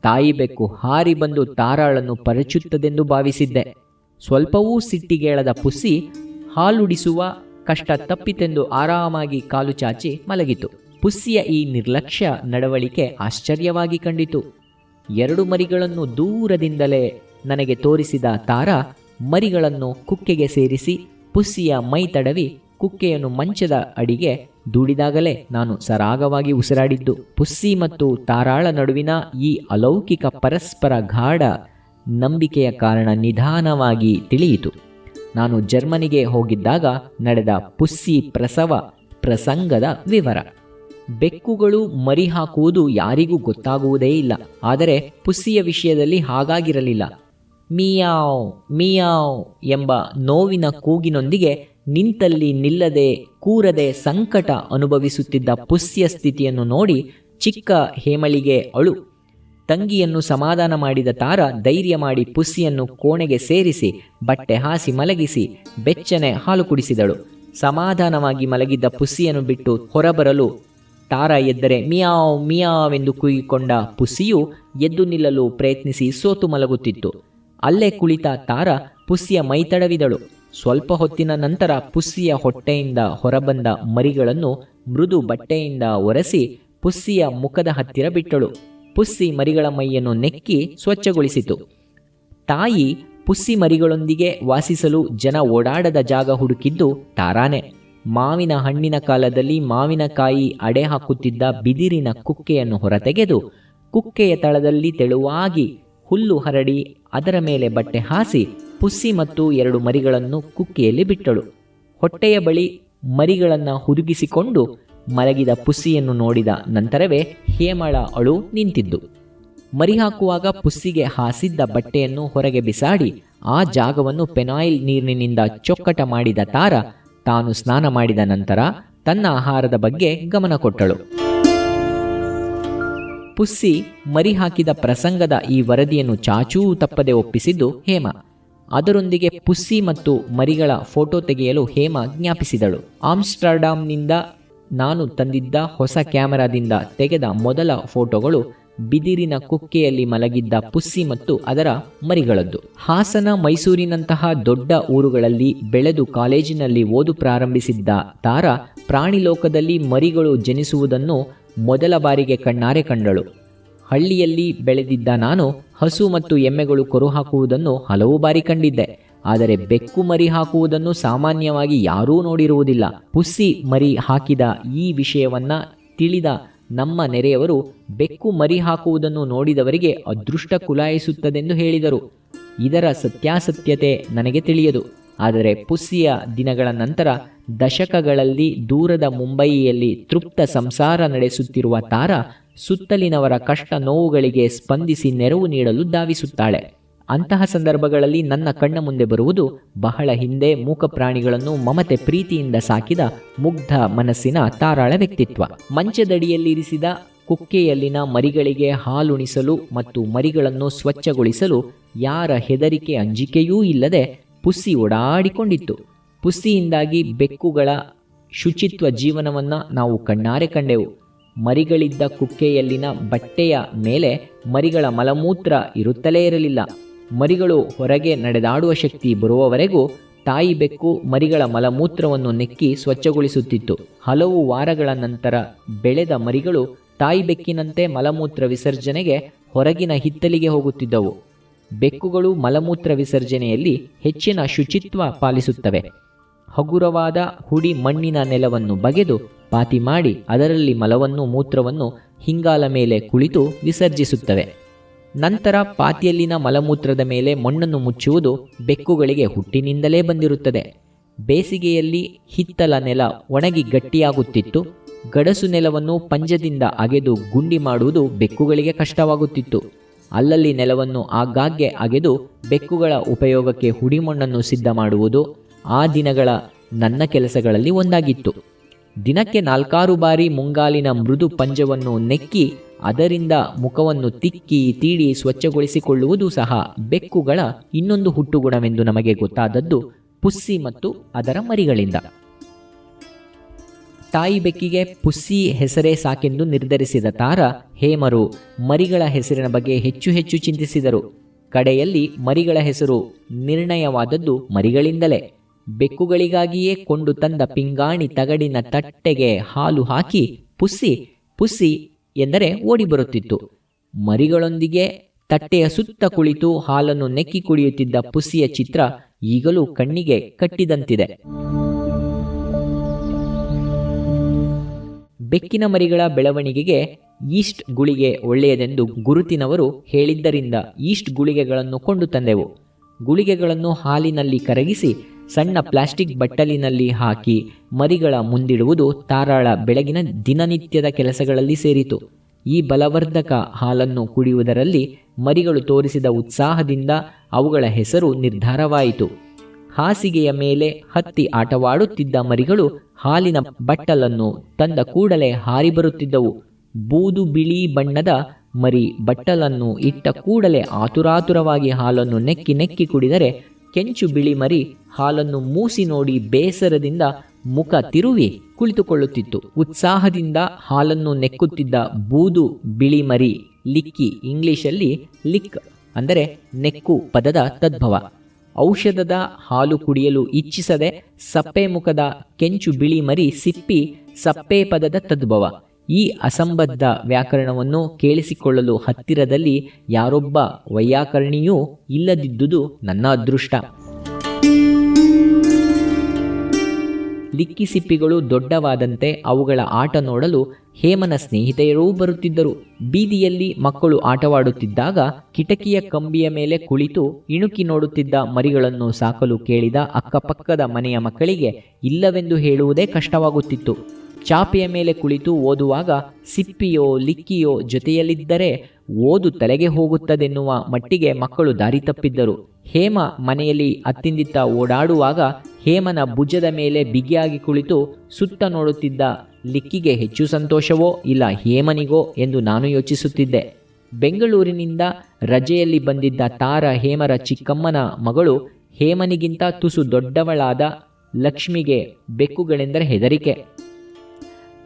ತಾಯಿ ಬೆಕ್ಕು ಹಾರಿ ಬಂದು ತಾರಾಳನ್ನು ಪರಚುತ್ತದೆಂದು ಭಾವಿಸಿದ್ದೆ. ಸ್ವಲ್ಪವೂ ಸಿಟ್ಟಿಗೇಳದ ಪುಸ್ಸಿ ಹಾಲುಡಿಸುವ ಕಷ್ಟ ತಪ್ಪಿತೆಂದು ಆರಾಮಾಗಿ ಕಾಲು ಚಾಚಿ ಮಲಗಿತು. ಪುಸ್ಸಿಯ ಈ ನಿರ್ಲಕ್ಷ್ಯ ನಡವಳಿಕೆ ಆಶ್ಚರ್ಯವಾಗಿ ಕಂಡಿತು. 2 ಮರಿಗಳನ್ನು ದೂರದಿಂದಲೇ ನನಗೆ ತೋರಿಸಿದ ತಾರ ಮರಿಗಳನ್ನು ಕುಕ್ಕೆಗೆ ಸೇರಿಸಿ ಪುಸ್ಸಿಯ ಮೈ ತಡವಿ ಕುಕ್ಕೆಯನ್ನು ಮಂಚದ ಅಡಿಗೆ ದೂಡಿದಾಗಲೇ ನಾನು ಸರಾಗವಾಗಿ ಉಸಿರಾಡಿದ್ದು. ಪುಸ್ಸಿ ಮತ್ತು ತಾರಾಳ ನಡುವಿನ ಈ ಅಲೌಕಿಕ ಪರಸ್ಪರ ಗಾಢ ನಂಬಿಕೆಯ ಕಾರಣ ನಿಧಾನವಾಗಿ ತಿಳಿಯಿತು. ನಾನು ಜರ್ಮನಿಗೆ ಹೋಗಿದ್ದಾಗ ನಡೆದ ಪುಸ್ಸಿ ಪ್ರಸವ ಪ್ರಸಂಗದ ವಿವರ. ಬೆಕ್ಕುಗಳು ಮರಿ ಹಾಕುವುದು ಯಾರಿಗೂ ಗೊತ್ತಾಗುವುದೇ ಇಲ್ಲ. ಆದರೆ ಪುಸ್ಸಿಯ ವಿಷಯದಲ್ಲಿ ಹಾಗಾಗಿರಲಿಲ್ಲ. ಮಿಯಾವ್ ಮಿಯಾವ್ ಎಂಬ ನೋವಿನ ಕೂಗಿನೊಂದಿಗೆ ನಿಂತಲ್ಲಿ ನಿಲ್ಲದೆ ಕೂರದೆ ಸಂಕಟ ಅನುಭವಿಸುತ್ತಿದ್ದ ಪುಸ್ಸಿಯ ಸ್ಥಿತಿಯನ್ನು ನೋಡಿ ಚಿಕ್ಕ ಹೇಮಳಿಗೆ ಅಳು. ತಂಗಿಯನ್ನು ಸಮಾಧಾನ ಮಾಡಿದ ತಾರ ಧೈರ್ಯ ಮಾಡಿ ಪುಸ್ಸಿಯನ್ನು ಕೋಣೆಗೆ ಸೇರಿಸಿ ಬಟ್ಟೆ ಹಾಸಿ ಮಲಗಿಸಿ ಬೆಚ್ಚನೆ ಹಾಲು ಕುಡಿಸಿದಳು. ಸಮಾಧಾನವಾಗಿ ಮಲಗಿದ್ದ ಪುಸ್ಸಿಯನ್ನು ಬಿಟ್ಟು ಹೊರಬರಲು ತಾರ ಎದ್ದರೆ ಮಿಯಾವ್ ಮಿಯಾವ್ ಎಂದು ಕೂಗಿಕೊಂಡ ಪುಸ್ಸಿಯು ಎದ್ದು ನಿಲ್ಲಲು ಪ್ರಯತ್ನಿಸಿ ಸೋತು ಮಲಗುತ್ತಿತ್ತು. ಅಲ್ಲೇ ಕುಳಿತ ತಾರ ಪುಸ್ಸಿಯ ಮೈ ತಡವಿದಳು. ಸ್ವಲ್ಪ ಹೊತ್ತಿನ ನಂತರ ಪುಸ್ಸಿಯ ಹೊಟ್ಟೆಯಿಂದ ಹೊರಬಂದ ಮರಿಗಳನ್ನು ಮೃದು ಬಟ್ಟೆಯಿಂದ ಒರೆಸಿ ಪುಸ್ಸಿಯ ಮುಖದ ಹತ್ತಿರ ಬಿಟ್ಟಳು. ಪುಸ್ಸಿ ಮರಿಗಳ ಮೈಯನ್ನು ನೆಕ್ಕಿ ಸ್ವಚ್ಛಗೊಳಿಸಿತು. ತಾಯಿ ಪುಸ್ಸಿ ಮರಿಗಳೊಂದಿಗೆ ವಾಸಿಸಲು ಜನ ಓಡಾಡದ ಜಾಗ ಹುಡುಕಿದ್ದು ತಾರಾನೆ. ಮಾವಿನ ಹಣ್ಣಿನ ಕಾಲದಲ್ಲಿ ಮಾವಿನಕಾಯಿ ಅಡೆ ಹಾಕುತ್ತಿದ್ದ ಬಿದಿರಿನ ಕುಕ್ಕೆಯನ್ನು ಹೊರತೆಗೆದು ಕುಕ್ಕೆಯ ತಳದಲ್ಲಿ ತೆಳುವಾಗಿ ಹುಲ್ಲು ಹರಡಿ ಅದರ ಮೇಲೆ ಬಟ್ಟೆ ಹಾಸಿ ಪುಸ್ಸಿ ಮತ್ತು 2 ಮರಿಗಳನ್ನು ಕುಕ್ಕೆಯಲ್ಲಿ ಬಿಟ್ಟಳು. ಹೊಟ್ಟೆಯ ಬಳಿ ಮರಿಗಳನ್ನು ಹುದುಗಿಸಿಕೊಂಡು ಮಲಗಿದ ಪುಸ್ಸಿಯನ್ನು ನೋಡಿದ ನಂತರವೇ ಹೇಮಳ ಅಳು ನಿಂತಿದ್ದು. ಮರಿ ಹಾಕುವಾಗ ಪುಸ್ಸಿಗೆ ಹಾಸಿದ್ದ ಬಟ್ಟೆಯನ್ನು ಹೊರಗೆ ಬಿಸಾಡಿ ಆ ಜಾಗವನ್ನು ಪೆನಾಯಿಲ್ ನೀರಿನಿಂದ ಚೊಕ್ಕಟ ಮಾಡಿದ ತಾರ ತಾನು ಸ್ನಾನ ಮಾಡಿದ ನಂತರ ತನ್ನ ಆಹಾರದ ಬಗ್ಗೆ ಗಮನ ಕೊಟ್ಟಳು. ಪುಸ್ಸಿ ಮರಿ ಹಾಕಿದ ಪ್ರಸಂಗದ ಈ ವರದಿಯನ್ನು ಚಾಚೂ ತಪ್ಪದೆ ಒಪ್ಪಿಸಿದ್ದು ಹೇಮ. ಅದರೊಂದಿಗೆ ಪುಸ್ಸಿ ಮತ್ತು ಮರಿಗಳ ಫೋಟೋ ತೆಗೆಯಲು ಹೇಮ ಜ್ಞಾಪಿಸಿದಳು. ಆಮ್ಸ್ಟರ್ಡಾಮ್ನಿಂದ ನಾನು ತಂದಿದ್ದ ಹೊಸ ಕ್ಯಾಮೆರಾದಿಂದ ತೆಗೆದ ಮೊದಲ ಫೋಟೋಗಳು ಬಿದಿರಿನ ಕುಕ್ಕೆಯಲ್ಲಿ ಮಲಗಿದ್ದ ಪುಸ್ಸಿ ಮತ್ತು ಅದರ ಮರಿಗಳದ್ದು. ಹಾಸನ, ಮೈಸೂರಿನಂತಹ ದೊಡ್ಡ ಊರುಗಳಲ್ಲಿ ಬೆಳೆದು ಕಾಲೇಜಿನಲ್ಲಿ ಓದು ಪ್ರಾರಂಭಿಸಿದ್ದ ತಾರ ಪ್ರಾಣಿ ಲೋಕದಲ್ಲಿ ಮರಿಗಳು ಜನಿಸುವುದನ್ನು ಮೊದಲ ಬಾರಿಗೆ ಕಣ್ಣಾರೆ ಕಂಡಳು. ಹಳ್ಳಿಯಲ್ಲಿ ಬೆಳೆದಿದ್ದ ನಾನು ಹಸು ಮತ್ತು ಎಮ್ಮೆಗಳು ಕರು ಹಾಕುವುದನ್ನು ಹಲವು ಬಾರಿ ಕಂಡಿದ್ದೆ. ಆದರೆ ಬೆಕ್ಕು ಮರಿ ಹಾಕುವುದನ್ನು ಸಾಮಾನ್ಯವಾಗಿ ಯಾರೂ ನೋಡಿರುವುದಿಲ್ಲ. ಪುಸ್ಸಿ ಮರಿ ಹಾಕಿದ ಈ ವಿಷಯವನ್ನ ತಿಳಿದ ನಮ್ಮ ನೆರೆಯವರು ಬೆಕ್ಕು ಮರಿ ಹಾಕುವುದನ್ನು ನೋಡಿದವರಿಗೆ ಅದೃಷ್ಟ ಕುಲಾಯಿಸುತ್ತದೆಂದು ಹೇಳಿದರು. ಇದರ ಸತ್ಯಾಸತ್ಯತೆ ನನಗೆ ತಿಳಿಯದು. ಆದರೆ ಪುಸ್ಸಿಯ ದಿನಗಳ ನಂತರ ದಶಕಗಳಲ್ಲಿ ದೂರದ ಮುಂಬಯಿಯಲ್ಲಿ ತೃಪ್ತ ಸಂಸಾರ ನಡೆಸುತ್ತಿರುವ ತಾರ ಸುತ್ತಲಿನವರ ಕಷ್ಟ ನೋವುಗಳಿಗೆ ಸ್ಪಂದಿಸಿ ನೆರವು ನೀಡಲು ಧಾವಿಸುತ್ತಾಳೆ. ಅಂತಹ ಸಂದರ್ಭಗಳಲ್ಲಿ ನನ್ನ ಕಣ್ಣ ಮುಂದೆ ಬರುವುದು ಬಹಳ ಹಿಂದೆ ಮೂಕ ಪ್ರಾಣಿಗಳನ್ನು ಮಮತೆ ಪ್ರೀತಿಯಿಂದ ಸಾಕಿದ ಮುಗ್ಧ ಮನಸ್ಸಿನ ತಾರಾಳ ವ್ಯಕ್ತಿತ್ವ. ಮಂಚದಡಿಯಲ್ಲಿರಿಸಿದ ಕುಕ್ಕೆಯಲ್ಲಿನ ಮರಿಗಳಿಗೆ ಹಾಲುಣಿಸಲು ಮತ್ತು ಮರಿಗಳನ್ನು ಸ್ವಚ್ಛಗೊಳಿಸಲು ಯಾರ ಹೆದರಿಕೆ ಅಂಜಿಕೆಯೂ ಇಲ್ಲದೆ ಪುಸ್ಸಿ ಓಡಾಡಿಕೊಂಡಿತ್ತು. ಪುಸ್ಸಿಯಿಂದಾಗಿ ಬೆಕ್ಕುಗಳ ಶುಚಿತ್ವ ಜೀವನವನ್ನು ನಾವು ಕಣ್ಣಾರೆ ಕಂಡೆವು. ಮರಿಗಳಿದ್ದ ಕುಕ್ಕೆಯಲ್ಲಿನ ಬಟ್ಟೆಯ ಮೇಲೆ ಮರಿಗಳ ಮಲಮೂತ್ರ ಇರುತ್ತಲೇ ಇರಲಿಲ್ಲ. ಮರಿಗಳು ಹೊರಗೆ ನಡೆದಾಡುವ ಶಕ್ತಿ ಬರುವವರೆಗೂ ತಾಯಿ ಬೆಕ್ಕು ಮರಿಗಳ ಮಲಮೂತ್ರವನ್ನು ನೆಕ್ಕಿ ಸ್ವಚ್ಛಗೊಳಿಸುತ್ತಿತ್ತು. ಹಲವು ವಾರಗಳ ನಂತರ ಬೆಳೆದ ಮರಿಗಳು ತಾಯಿ ಬೆಕ್ಕಿನಂತೆ ಮಲಮೂತ್ರ ವಿಸರ್ಜನೆಗೆ ಹೊರಗಿನ ಹಿತ್ತಲಿಗೆ ಹೋಗುತ್ತಿದ್ದವು. ಬೆಕ್ಕುಗಳು ಮಲಮೂತ್ರ ವಿಸರ್ಜನೆಯಲ್ಲಿ ಹೆಚ್ಚಿನ ಶುಚಿತ್ವ ಪಾಲಿಸುತ್ತವೆ. ಹಗುರವಾದ ಹುಡಿ ಮಣ್ಣಿನ ನೆಲವನ್ನು ಬಗೆದು ಪಾತಿ ಮಾಡಿ ಅದರಲ್ಲಿ ಮಲವನ್ನು ಮೂತ್ರವನ್ನು ಹಿಂಗಾಲ ಮೇಲೆ ಕುಳಿತು ವಿಸರ್ಜಿಸುತ್ತವೆ. ನಂತರ ಪಾತಿಯಲ್ಲಿನ ಮಲಮೂತ್ರದ ಮೇಲೆ ಮಣ್ಣನ್ನು ಮುಚ್ಚುವುದು ಬೆಕ್ಕುಗಳಿಗೆ ಹುಟ್ಟಿನಿಂದಲೇ ಬಂದಿರುತ್ತದೆ. ಬೇಸಿಗೆಯಲ್ಲಿ ಹಿತ್ತಲ ನೆಲ ಒಣಗಿ ಗಟ್ಟಿಯಾಗುತ್ತಿತ್ತು. ಗಡಸು ನೆಲವನ್ನು ಪಂಜದಿಂದ ಅಗೆದು ಗುಂಡಿ ಮಾಡುವುದು ಬೆಕ್ಕುಗಳಿಗೆ ಕಷ್ಟವಾಗುತ್ತಿತ್ತು. ಅಲ್ಲಲ್ಲಿ ನೆಲವನ್ನು ಆಗಾಗ್ಗೆ ಅಗೆದು ಬೆಕ್ಕುಗಳ ಉಪಯೋಗಕ್ಕೆ ಹುಡಿಮಣ್ಣನ್ನು ಸಿದ್ಧ ಮಾಡುವುದು ಆ ದಿನಗಳ ನನ್ನ ಕೆಲಸಗಳಲ್ಲಿ ಒಂದಾಗಿತ್ತು. ದಿನಕ್ಕೆ 4-6 ಬಾರಿ ಮುಂಗಾಲಿನ ಮೃದು ಪಂಜವನ್ನು ನೆಕ್ಕಿ ಅದರಿಂದ ಮುಖವನ್ನು ತಿಕ್ಕಿ ತೀಡಿ ಸ್ವಚ್ಛಗೊಳಿಸಿಕೊಳ್ಳುವುದು ಸಹ ಬೆಕ್ಕುಗಳ ಇನ್ನೊಂದು ಹುಟ್ಟುಗುಣವೆಂದು ನಮಗೆ ಗೊತ್ತಾದದ್ದು ಪುಸ್ಸಿ ಮತ್ತು ಅದರ ಮರಿಗಳಿಂದ. ತಾಯಿ ಬೆಕ್ಕಿಗೆ ಪುಸ್ಸಿ ಹೆಸರೇ ಸಾಕೆಂದು ನಿರ್ಧರಿಸಿದ ತಾರ ಹೇಮರು ಮರಿಗಳ ಹೆಸರಿನ ಬಗ್ಗೆ ಹೆಚ್ಚು ಹೆಚ್ಚು ಚಿಂತಿಸಿದರು. ಕಡೆಯಲ್ಲಿ ಮರಿಗಳ ಹೆಸರು ನಿರ್ಣಯವಾದದ್ದು ಮರಿಗಳಿಂದಲೇ. ಬೆಕ್ಕುಗಳಿಗಾಗಿಯೇ ಕೊಂಡು ತಂದ ಪಿಂಗಾಣಿ ತಗಡಿನ ತಟ್ಟೆಗೆ ಹಾಲು ಹಾಕಿ ಪುಸ್ಸಿ ಪುಸ್ಸಿ ಎಂದರೆ ಓಡಿ ಬರುತ್ತಿತ್ತು. ಮರಿಗಳೊಂದಿಗೆ ತಟ್ಟೆಯ ಸುತ್ತ ಕುಳಿತು ಹಾಲನ್ನು ನೆಕ್ಕಿ ಕುಡಿಯುತ್ತಿದ್ದ ಪುಸ್ಸಿಯ ಚಿತ್ರ ಈಗಲೂ ಕಣ್ಣಿಗೆ ಕಟ್ಟಿದಂತಿದೆ. ಬೆಕ್ಕಿನ ಮರಿಗಳ ಬೆಳವಣಿಗೆಗೆ ಈಸ್ಟ್ ಗುಳಿಗೆ ಒಳ್ಳೆಯದೆಂದು ಗುರುತಿನವರು ಹೇಳಿದ್ದರಿಂದ ಈಸ್ಟ್ ಗುಳಿಗೆಗಳನ್ನು ಕೊಂಡು ತಂದೆವು. ಗುಳಿಗೆಗಳನ್ನು ಹಾಲಿನಲ್ಲಿ ಕರಗಿಸಿ ಸಣ್ಣ ಪ್ಲಾಸ್ಟಿಕ್ ಬಟ್ಟಲಿನಲ್ಲಿ ಹಾಕಿ ಮರಿಗಳ ಮುಂದಿಡುವುದು ತಾರಾಳ ಬೆಳಗಿನ ದಿನನಿತ್ಯದ ಕೆಲಸಗಳಲ್ಲಿ ಸೇರಿತು. ಈ ಬಲವರ್ಧಕ ಹಾಲನ್ನು ಕುಡಿಯುವುದರಲ್ಲಿ ಮರಿಗಳು ತೋರಿಸಿದ ಉತ್ಸಾಹದಿಂದ ಅವುಗಳ ಹೆಸರು ನಿರ್ಧಾರವಾಯಿತು. ಹಾಸಿಗೆಯ ಮೇಲೆ ಹತ್ತಿ ಆಟವಾಡುತ್ತಿದ್ದ ಮರಿಗಳು ಹಾಲಿನ ಬಟ್ಟಲನ್ನು ತಂದ ಕೂಡಲೇ ಹಾರಿ ಬರುತ್ತಿದ್ದವು. ಬೂದು ಬಿಳಿ ಬಣ್ಣದ ಮರಿ ಬಟ್ಟಲನ್ನು ಇಟ್ಟ ಕೂಡಲೇ ಆತುರಾತುರವಾಗಿ ಹಾಲನ್ನು ನೆಕ್ಕಿ ನೆಕ್ಕಿ ಕುಡಿದರೆ, ಕೆಂಚು ಬಿಳಿ ಮರಿ ಹಾಲನ್ನು ಮೂಸಿ ನೋಡಿ ಬೇಸರದಿಂದ ಮುಖ ತಿರುವಿ ಕುಳಿತುಕೊಳ್ಳುತ್ತಿತ್ತು. ಉತ್ಸಾಹದಿಂದ ಹಾಲನ್ನು ನೆಕ್ಕುತ್ತಿದ್ದ ಬೂದು ಬಿಳಿ ಮರಿ ಲಿಕ್ಕಿ, ಇಂಗ್ಲಿಷಲ್ಲಿ ಲಿಕ್ ಅಂದರೆ ನೆಕ್ಕು ಪದದ ತದ್ಭವ. ಔಷಧದ ಹಾಲು ಕುಡಿಯಲು ಇಚ್ಛಿಸದೆ ಸಪ್ಪೆ ಮುಖದ ಕೆಂಚು ಬಿಳಿ ಮರಿ ಸಿಪ್ಪಿ ಸಪ್ಪೆ ಪದದ ತದ್ಭವ. ಈ ಅಸಂಬದ್ಧ ವ್ಯಾಕರಣವನ್ನು ಕೇಳಿಸಿಕೊಳ್ಳಲು ಹತ್ತಿರದಲ್ಲಿ ಯಾರೊಬ್ಬ ವೈಯಾಕರಣಿಯೂ ಇಲ್ಲದಿದ್ದುದು ನನ್ನ ಅದೃಷ್ಟ. ಲಿಕ್ಕಿಸಿಪ್ಪಿಗಳು ದೊಡ್ಡವಾದಂತೆ ಅವುಗಳ ಆಟ ನೋಡಲು ಹೇಮನ ಸ್ನೇಹಿತೆಯರೂ ಬರುತ್ತಿದ್ದರು. ಬೀದಿಯಲ್ಲಿ ಮಕ್ಕಳು ಆಟವಾಡುತ್ತಿದ್ದಾಗ ಕಿಟಕಿಯ ಕಂಬಿಯ ಮೇಲೆ ಕುಳಿತು ಇಣುಕಿ ನೋಡುತ್ತಿದ್ದ ಮರಿಗಳನ್ನು ಸಾಕಲು ಕೇಳಿದ ಅಕ್ಕಪಕ್ಕದ ಮನೆಯ ಮಕ್ಕಳಿಗೆ ಇಲ್ಲವೆಂದು ಹೇಳುವುದೇ ಕಷ್ಟವಾಗುತ್ತಿತ್ತು. ಚಾಪೆಯ ಮೇಲೆ ಕುಳಿತು ಓದುವಾಗ ಸಿಪ್ಪಿಯೋ ಲಿಕ್ಕಿಯೋ ಜೊತೆಯಲ್ಲಿದ್ದರೆ ಓದು ತಲೆಗೆ ಹೋಗುತ್ತದೆನ್ನುವ ಮಟ್ಟಿಗೆ ಮಕ್ಕಳು ದಾರಿ ತಪ್ಪಿದ್ದರು. ಹೇಮ ಮನೆಯಲ್ಲಿ ಅತ್ತಿಂದಿತ್ತ ಓಡಾಡುವಾಗ ಹೇಮನ ಭುಜದ ಮೇಲೆ ಬಿಗಿಯಾಗಿ ಕುಳಿತು ಸುತ್ತ ನೋಡುತ್ತಿದ್ದ ಲಿಕ್ಕಿಗೆ ಹೆಚ್ಚು ಸಂತೋಷವೋ ಇಲ್ಲ ಹೇಮನಿಗೋ ಎಂದು ನಾನು ಯೋಚಿಸುತ್ತಿದ್ದೆ. ಬೆಂಗಳೂರಿನಿಂದ ರಜೆಯಲ್ಲಿ ಬಂದಿದ್ದ ತಾರ ಹೇಮರ ಚಿಕ್ಕಮ್ಮನ ಮಗಳು. ಹೇಮನಿಗಿಂತ ತುಸು ದೊಡ್ಡವಳಾದ ಲಕ್ಷ್ಮಿಗೆ ಬೆಕ್ಕುಗಳೆಂದರೆ ಹೆದರಿಕೆ.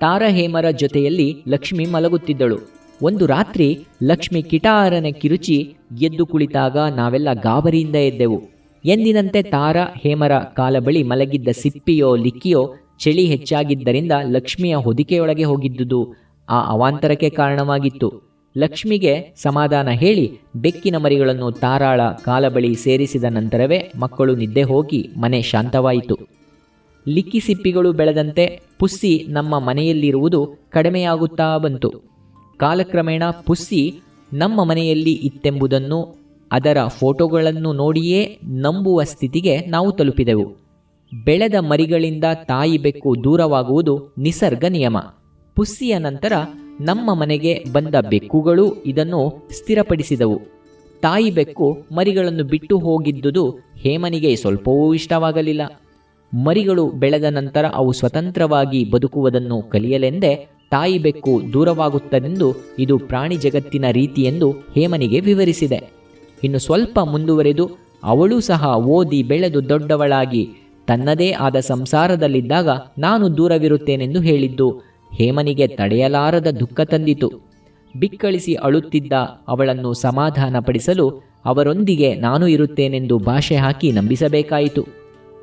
ತಾರ ಹೇಮರ ಜೊತೆಯಲ್ಲಿ ಲಕ್ಷ್ಮಿ ಮಲಗುತ್ತಿದ್ದಳು. ಒಂದು ರಾತ್ರಿ ಲಕ್ಷ್ಮಿ ಕಿಟಾರನೆ ಕಿರುಚಿ ಎದ್ದು ಕುಳಿತಾಗ ನಾವೆಲ್ಲ ಗಾಬರಿಯಿಂದ ಎದ್ದೆವು. ಎಂದಿನಂತೆ ತಾರ ಹೇಮರ ಕಾಲ ಬಳಿ ಮಲಗಿದ್ದ ಸಿಪ್ಪಿಯೋ ಲಿಕ್ಕಿಯೋ ಚಳಿ ಹೆಚ್ಚಾಗಿದ್ದರಿಂದ ಲಕ್ಷ್ಮಿಯ ಹೊದಿಕೆಯೊಳಗೆ ಹೋಗಿದ್ದುದು ಆ ಅವಾಂತರಕ್ಕೆ ಕಾರಣವಾಗಿತ್ತು. ಲಕ್ಷ್ಮಿಗೆ ಸಮಾಧಾನ ಹೇಳಿ ಬೆಕ್ಕಿನ ಮರಿಗಳನ್ನು ತಾರಾಳ ಕಾಲ ಬಳಿ ಸೇರಿಸಿದ ನಂತರವೇ ಮಕ್ಕಳು ನಿದ್ದೆ ಹೋಗಿ ಮನೆ ಶಾಂತವಾಯಿತು. ಲಿಕ್ಕಿ ಸಿಪ್ಪಿಗಳು ಬೆಳೆದಂತೆ ಪುಸ್ಸಿ ನಮ್ಮ ಮನೆಯಲ್ಲಿರುವುದು ಕಡಿಮೆಯಾಗುತ್ತಾ ಬಂತು. ಕಾಲಕ್ರಮೇಣ ಪುಸ್ಸಿ ನಮ್ಮ ಮನೆಯಲ್ಲಿ ಇತ್ತೆಂಬುದನ್ನು ಅದರ ಫೋಟೋಗಳನ್ನು ನೋಡಿಯೇ ನಂಬುವ ಸ್ಥಿತಿಗೆ ನಾವು ತಲುಪಿದೆವು. ಬೆಳೆದ ಮರಿಗಳಿಂದ ತಾಯಿ ಬೆಕ್ಕು ದೂರವಾಗುವುದು ನಿಸರ್ಗ ನಿಯಮ. ಪುಸ್ಸಿಯ ನಂತರ ನಮ್ಮ ಮನೆಗೆ ಬಂದ ಬೆಕ್ಕುಗಳು ಇದನ್ನು ಸ್ಥಿರಪಡಿಸಿದವು. ತಾಯಿ ಬೆಕ್ಕು ಮರಿಗಳನ್ನು ಬಿಟ್ಟು ಹೋಗಿದ್ದುದು ಹೇಮನಿಗೆ ಸ್ವಲ್ಪವೂ ಇಷ್ಟವಾಗಲಿಲ್ಲ. ಮರಿಗಳು ಬೆಳೆದ ನಂತರ ಅವು ಸ್ವತಂತ್ರವಾಗಿ ಬದುಕುವುದನ್ನು ಕಲಿಯಲೆಂದೇ ತಾಯಿ ಬೆಕ್ಕು ದೂರವಾಗುತ್ತದೆಂದು ಇದು ಪ್ರಾಣಿ ಜಗತ್ತಿನ ರೀತಿಯೆಂದು ಹೇಮನಿಗೆ ವಿವರಿಸಿದೆ. ಇನ್ನು ಸ್ವಲ್ಪ ಮುಂದುವರೆದು ಅವಳೂ ಸಹ ಓದಿ ಬೆಳೆದು ದೊಡ್ಡವಳಾಗಿ ತನ್ನದೇ ಆದ ಸಂಸಾರದಲ್ಲಿದ್ದಾಗ ನಾನು ದೂರವಿರುತ್ತೇನೆಂದು ಹೇಳಿದ್ದು ಹೇಮನಿಗೆ ತಡೆಯಲಾರದ ದುಃಖ ತಂದಿತು. ಬಿಕ್ಕಳಿಸಿ ಅಳುತ್ತಿದ್ದ ಅವಳನ್ನು ಸಮಾಧಾನಪಡಿಸಲು ಅವರೊಂದಿಗೆ ನಾನು ಇರುತ್ತೇನೆಂದು ಭಾಷೆ ಹಾಕಿ ನಂಬಿಸಬೇಕಾಯಿತು.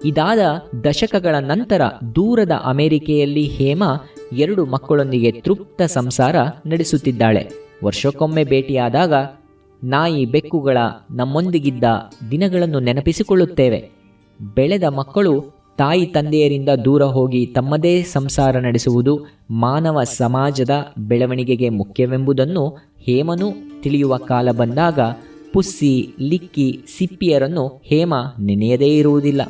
ಇದಾದ ದಶಕಗಳ ನಂತರ ದೂರದ ಅಮೆರಿಕೆಯಲ್ಲಿ ಹೇಮ 2 ಮಕ್ಕಳೊಂದಿಗೆ ತೃಪ್ತ ಸಂಸಾರ ನಡೆಸುತ್ತಿದ್ದಾಳೆ. ವರ್ಷಕ್ಕೊಮ್ಮೆ ಭೇಟಿಯಾದಾಗ ನಾಯಿ ಬೆಕ್ಕುಗಳ ನಮ್ಮೊಂದಿಗಿದ್ದ ದಿನಗಳನ್ನು ನೆನಪಿಸಿಕೊಳ್ಳುತ್ತೇವೆ. ಬೆಳೆದ ಮಕ್ಕಳು ತಾಯಿ ತಂದೆಯರಿಂದ ದೂರ ಹೋಗಿ ತಮ್ಮದೇ ಸಂಸಾರ ನಡೆಸುವುದು ಮಾನವ ಸಮಾಜದ ಬೆಳವಣಿಗೆಗೆ ಮುಖ್ಯವೆಂಬುದನ್ನು ಹೇಮನು ತಿಳಿಯುವ ಕಾಲ ಬಂದಾಗ ಪುಸ್ಸಿ ಲಿಕ್ಕಿ ಸಿಪ್ಪಿಯರನ್ನು ಹೇಮ ನೆನೆಯದೇ ಇರುವುದಿಲ್ಲ.